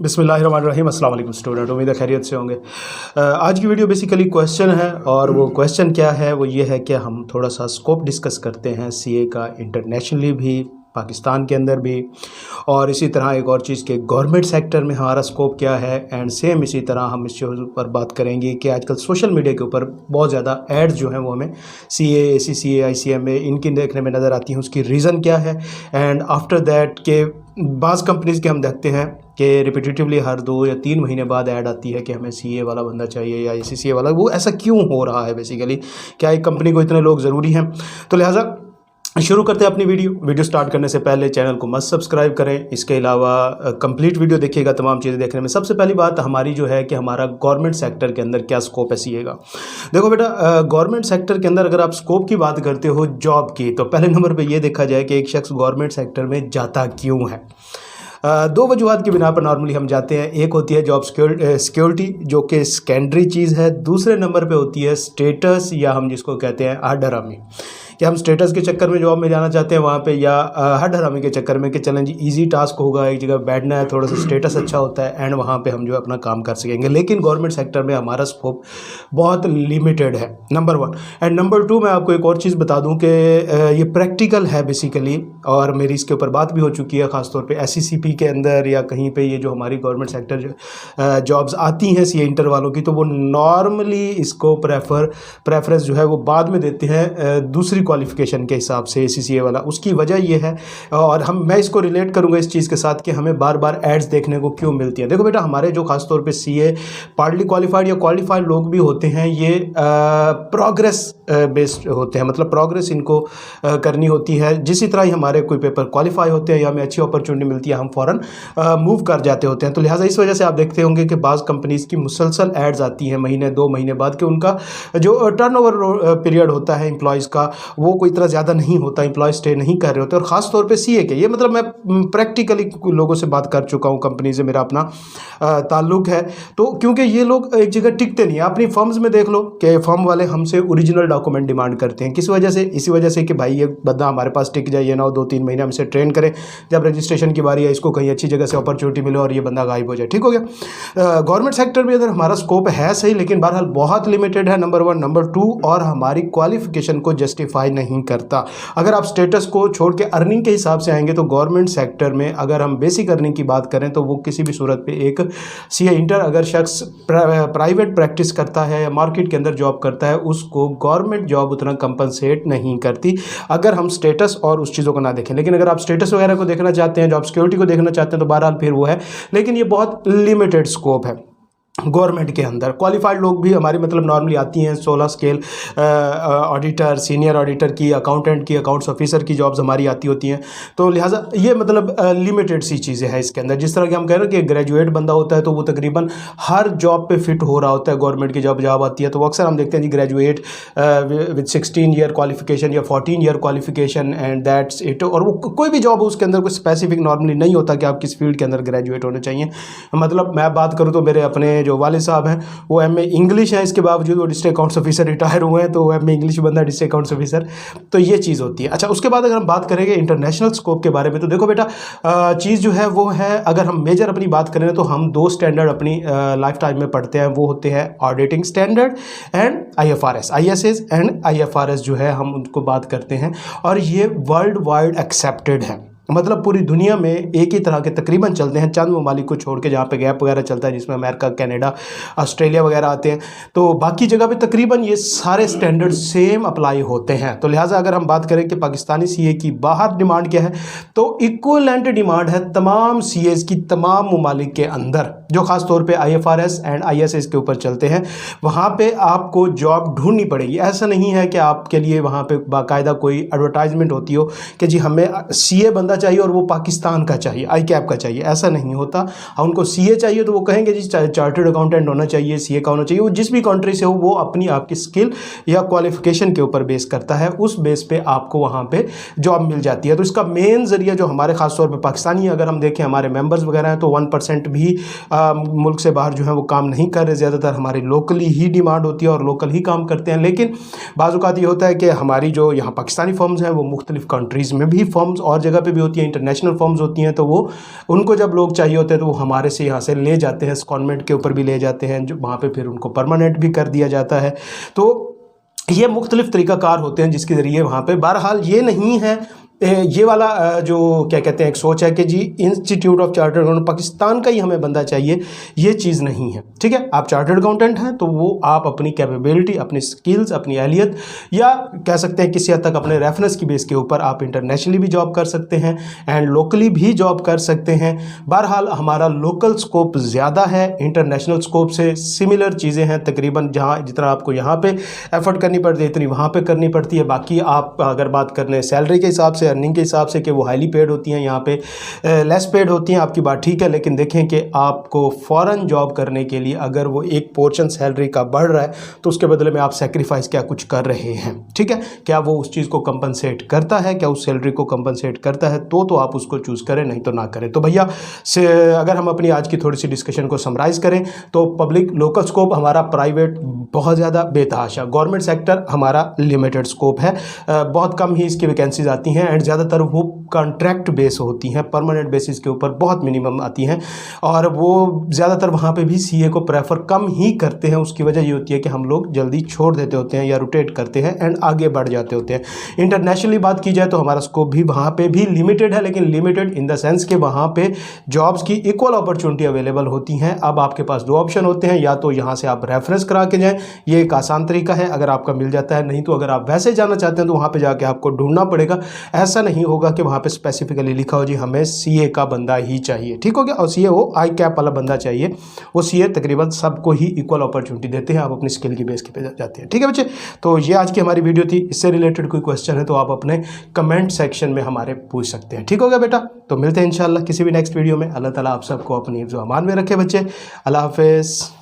बिस्मिल्लाहिर्रहमानिर्रहीम। अस्सलाम वालेकुम स्टूडेंट, उम्मीद है खैरियत से होंगे। आज की वीडियो बेसिकली क्वेश्चन है और वो क्वेश्चन क्या है, वो ये है कि हम थोड़ा सा स्कोप डिस्कस करते हैं सीए का, इंटरनेशनली भी, पाकिस्तान के अंदर भी, और इसी तरह एक और चीज़ के गवर्नमेंट सेक्टर में हमारा स्कोप क्या है। एंड सेम इसी तरह हम इस चीज़ पर बात करेंगे कि आजकल सोशल मीडिया के ऊपर बहुत ज़्यादा एड्स जो हैं वो हमें सीए, ACCA, ICMA इनकी देखने में नज़र आती हैं, उसकी रीज़न क्या है। एंड आफ्टर दैट के बाज़ कंपनीज़ के हम देखते हैं कि रिपीटेटिवली हर 2 या 3 महीने बाद ऐड आती है कि हमें सीए वाला बंदा चाहिए या ACCA वाला। वो ऐसा क्यों हो रहा है बेसिकली, क्या एक कंपनी को इतने लोग ज़रूरी हैं? तो लिहाजा शुरू करते हैं अपनी वीडियो स्टार्ट करने से पहले चैनल को मस्ट सब्सक्राइब करें। इसके अलावा कंप्लीट वीडियो देखिएगा तमाम चीज़ें देखने में। सबसे पहली बात हमारी जो है कि हमारा गवर्नमेंट सेक्टर के अंदर क्या स्कोप है सीए का। देखो बेटा, गवर्नमेंट सेक्टर के अंदर अगर आप स्कोप की बात करते हो जॉब की, तो पहले नंबर पे ये देखा जाए कि एक शख्स गवर्नमेंट सेक्टर में जाता क्यों है। 2 वजूहत की बिना पर नॉर्मली हम जाते हैं। एक होती है जॉब सिक्योरिटी, जो कि सेकेंडरी चीज़ है। दूसरे नंबर पे होती है स्टेटस, या हम जिसको कहते हैं हडरामी, कि हम स्टेटस के चक्कर में जॉब में जाना चाहते हैं वहाँ पे, या हडरामी के चक्कर में कि चलें जी इजी टास्क होगा, एक जगह बैठना है, थोड़ा सा स्टेटस अच्छा होता है एंड वहाँ पे हम जो अपना काम कर सकेंगे। लेकिन गवर्नमेंट सेक्टर में हमारा स्कोप बहुत लिमिटेड है, नंबर 1। एंड नंबर 2, मैं आपको एक और चीज़ बता दूँ कि ये प्रैक्टिकल है बेसिकली, और मेरी इसके ऊपर बात भी हो चुकी है ख़ासतौर पे SCCP के अंदर या कहीं पे। ये जो हमारी गवर्नमेंट सेक्टर जॉब्स आती हैं सीए इंटर वालों की, तो वो नॉर्मली इसको प्रेफरेंस जो है वो बाद में देते हैं दूसरी क्वालिफिकेशन के हिसाब से ACCA वाला। उसकी वजह ये है, और मैं इसको रिलेट करूँगा इस चीज़ के साथ कि हमें बार बार एड्स देखने को क्यों मिलती हैं। देखो बेटा, हमारे जो खासतौर पे सीए पार्टली क्वालिफाइड या क्वालिफाइड लोग भी होते हैं, ये प्रोग्रेस बेस्ड होते हैं, मतलब प्रोग्रेस इनको करनी होती है। जिस तरह ही हमारे कोई पेपर क्वालिफाई होते हैं या हमें अच्छी अपॉर्चुनिटी मिलती है, हम फ़ौरन मूव कर जाते होते हैं। तो लिहाजा इस वजह से आप देखते होंगे कि बाज़ कंपनीज़ की मुसलसल एड्स आती हैं महीने 2 महीने बाद, कि उनका जो टर्नओवर पीरियड होता है एम्प्लॉयज़ का, वो कोई इतना ज़्यादा नहीं होता, एम्प्लॉय स्टे नहीं कर रहे होते। और ख़ास तौर पे सीए के, ये मतलब मैं प्रैक्टिकली लोगों से बात कर चुका हूँ, कंपनी से मेरा अपना ताल्लुक है। तो क्योंकि ये लोग एक जगह टिकते नहीं हैं। अपनी फर्म्स में देख लो कि फर्म वाले हमसे ओरिजिनल डॉक्यूमेंट डिमांड करते हैं। किस वजह से? इसी वजह से कि भाई ये बंदा हमारे पास टिक जाए, ये ना हो 2-3 महीने हमसे ट्रेन करें, जब रजिस्ट्रेशन की बारी है इसको कहीं अच्छी जगह से अपॉर्चुनिटी मिले और ये बंदा गायब हो जाए। ठीक हो गया। गवर्नमेंट सेक्टर में अगर हमारा स्कोप है सही, लेकिन बहरहाल बहुत लिमिटेड है, नंबर 1। नंबर 2, और हमारी क्वालिफिकेशन को जस्टिफाई नहीं करता। अगर आप स्टेटस को छोड़ के अर्निंग के हिसाब से आएंगे तो गवर्नमेंट सेक्टर में अगर हम बेसिक अर्निंग की बात करें तो वो किसी भी सूरत पे एक सीए इंटर अगर शख्स प्राइवेट प्रैक्टिस करता है या मार्केट के अंदर जॉब करता है, उसको गवर्नमेंट जॉब उतना कंपनसेट नहीं करती, अगर हम स्टेटस और उस चीज़ों को ना देखें। लेकिन अगर आप स्टेटस वगैरह को देखना चाहते हैं, जॉब सिक्योरिटी को देखना चाहते हैं, तो बहरहाल फिर वो है, लेकिन ये बहुत लिमिटेड स्कोप है गवर्नमेंट के अंदर। क्वालिफाइड लोग भी हमारी मतलब नॉर्मली आती हैं 16 स्केल ऑडिटर, सीनियर ऑडिटर की, अकाउंटेंट की, अकाउंट्स ऑफिसर की जॉब्स हमारी आती होती हैं। तो लिहाजा ये मतलब लिमिटेड सी चीज़ें हैं इसके अंदर। जिस तरह कि हम कह रहे हैं कि ग्रेजुएट बंदा होता है तो वो तकरीबन हर जॉब पे फिट हो रहा होता है। गवर्नमेंट की जॉब आती है तो अक्सर हम देखते हैं जी ग्रेजुएट विद 16 ईयर क्वालिफिकेशन या 14 year qualification and that's it. और वो कोई भी जॉब हो उसके अंदर कोई स्पेसिफिक नॉर्मली नहीं होता कि आप किस फील्ड के अंदर ग्रेजुएट होने चाहिए। मतलब मैं बात करूँ तो मेरे अपने जो वालिद साहब हैं वो MA इंग्लिश है, इसके बावजूद वो डिस्ट्रिक्ट अकाउंट्स ऑफिसर रिटायर हुए हैं, तो वो MA इंग्लिश बंदा डिस्ट्रिक्ट अकाउंट्स ऑफिसर। तो ये चीज़ होती है। अच्छा, उसके बाद अगर हम बात करेंगे इंटरनेशनल स्कोप के बारे में, तो देखो बेटा, चीज़ जो है वो है, अगर हम मेजर अपनी बात करें तो हम 2 स्टैंडर्ड अपनी लाइफ टाइम में पढ़ते हैं। वो होते हैं auditing standard and IFRS, ISS and IFRS जो है हम उनको बात करते हैं, और ये वर्ल्ड वाइड एक्सेप्टेड है। मतलब पूरी दुनिया में एक ही तरह के तकरीबन चलते हैं, चंद ममालिक को छोड़ के जहाँ पे गैप वगैरह चलता है, जिसमें अमेरिका, कनाडा, ऑस्ट्रेलिया वगैरह आते हैं। तो बाकी जगह पे तकरीबन ये सारे स्टैंडर्ड सेम अप्लाई होते हैं। तो लिहाजा अगर हम बात करें कि पाकिस्तानी सीए की बाहर डिमांड क्या है, तो इक्वलेंट डिमांड है तमाम सीएस की तमाम ममालिक के अंदर, जो ख़ास तौर पे IFRS एंड ISS के ऊपर चलते हैं। वहाँ पे आपको जॉब ढूंढनी पड़ेगी। ऐसा नहीं है कि आपके लिए वहाँ पे बाकायदा कोई एडवर्टाइजमेंट होती हो कि जी हमें सीए बंदा चाहिए और वो पाकिस्तान का चाहिए, ICAP का चाहिए, ऐसा नहीं होता। उनको सीए चाहिए तो वो कहेंगे जी चार्टर्ड अकाउंटेंट होना चाहिए, सीए का होना चाहिए। वो जिस भी कंट्री से हो, वो अपनी आपकी स्किल या क्वालिफिकेशन के ऊपर बेस करता है, उस बेस पे आपको वहाँ पे जॉब मिल जाती है। तो इसका मेन जरिया जो हमारे खासतौर पर पाकिस्तानी, अगर हम देखें हमारे मेंबर्स वगैरह हैं, तो 1% भी मुल्क से बाहर जो है वो काम नहीं कर रहे। ज़्यादातर हमारी लोकली ही डिमांड होती है और लोकल ही काम करते हैं। लेकिन बाज़ औक़ात ये होता है कि हमारी जो यहाँ पाकिस्तानी फर्म्स हैं वो मुख्तलिफ़ कंट्रीज़ में भी फर्म्स और जगह पे भी भी होती हैं, इंटरनेशनल फर्म्स होती हैं, तो वो उनको जब लोग चाहिए होते हैं तो वो हमारे से यहाँ से ले जाते हैं, कॉन्वेंट के ऊपर भी ले जाते हैं, जो वहाँ पे फिर उनको परमानेंट भी कर दिया जाता है। तो ये मुख्तलिफ तरीक़ाकार होते हैं जिसके ज़रिए वहाँ पे, बहरहाल ये नहीं है ये वाला जो क्या कहते हैं एक सोच है कि जी institute of chartered accountant Pakistan का ही हमें बंदा चाहिए, ये चीज़ नहीं है। ठीक है, आप चार्टर्ड अकाउंटेंट हैं तो वो आप अपनी कैपेबिलिटी, अपनी स्किल्स, अपनी अहलियत, या कह सकते हैं किसी हद तक अपने रेफरेंस की बेस के ऊपर आप इंटरनेशनली भी जॉब कर सकते हैं एंड लोकली भी जॉब कर सकते हैं। बहरहाल हमारा लोकल स्कोप ज़्यादा है, इंटरनेशनल स्कोप से सिमिलर चीज़ें हैं तकरीबन, जहाँ जितना आपको यहाँ पे एफर्ट करनी पड़ती है इतनी वहाँ पे करनी पड़ती है। बाकी आप अगर बात कर लें सैलरी के हिसाब से, अर्निंग के हिसाब से कि वो हाईली पेड होती हैं, यहाँ पे लेस पेड होती हैं, आपकी बात ठीक है, लेकिन देखें कि आपको फ़ौरन जॉब करने के लिए अगर वो एक पोर्शन सैलरी का बढ़ रहा है तो उसके बदले में आप सेक्रीफाइस क्या कुछ कर रहे हैं। ठीक है, क्या वो उस चीज़ को कंपनसेट करता है, क्या उस सैलरी को कंपनसेट करता है, तो आप उसको चूज़ करें, नहीं तो ना करें। तो भैया से अगर हम अपनी आज की थोड़ी सी डिस्कशन को समराइज़ करें तो पब्लिक लोकल स्कोप हमारा, प्राइवेट बहुत ज़्यादा बेतहाशा, गवर्नमेंट सेक्टर हमारा लिमिटेड स्कोप है, बहुत कम ही इसकी वैकेंसीज आती हैं एंड ज़्यादातर वो कॉन्ट्रैक्ट बेस होती हैं, परमानेंट बेसिस के ऊपर बहुत मिनिमम आती हैं, और वो ज़्यादातर वहाँ पे भी सीए को प्रेफर कम ही करते हैं। उसकी वजह ये होती है कि हम लोग जल्दी छोड़ देते होते हैं या रोटेट करते हैं एंड आगे बढ़ जाते होते हैं। इंटरनेशनली बात की जाए तो हमारा स्कोप भी वहाँ पे भी लिमिटेड है, लेकिन लिमिटेड इन द सेंस कि वहाँ पे जॉब्स की इक्वल अपॉर्चुनिटी अवेलेबल होती हैं। अब आपके पास दो ऑप्शन होते हैं, या तो यहाँ से आप रेफरेंस करा के जाएँ, ये एक आसान तरीका है अगर आपका मिल जाता है, नहीं तो अगर आप वैसे जाना चाहते हैं तो वहाँ पर जाके आपको ढूंढना पड़ेगा। ऐसा नहीं होगा कि वहाँ पे स्पेसिफिकली लिखा हो जी हमें सीए का बंदा ही चाहिए, ठीक हो गया, और सीए वो आई कैप वाला बंदा चाहिए। वो सीए तकरीबन सबको ही इक्वल अपॉर्चुनिटी देते हैं, आप अपनी स्किल की बेस पे जाते हैं। ठीक है बच्चे, तो ये आज की हमारी वीडियो थी। इससे रिलेटेड कोई क्वेश्चन है तो आप अपने कमेंट सेक्शन में हमारे पूछ सकते हैं। ठीक हो गया बेटा, तो मिलते हैं इंशाल्लाह किसी भी नेक्स्ट वीडियो में। अल्लाह ताला आप सबको अपनी हिफ्ज़ व अमान में रखे बच्चे। अल्लाह हाफिज़।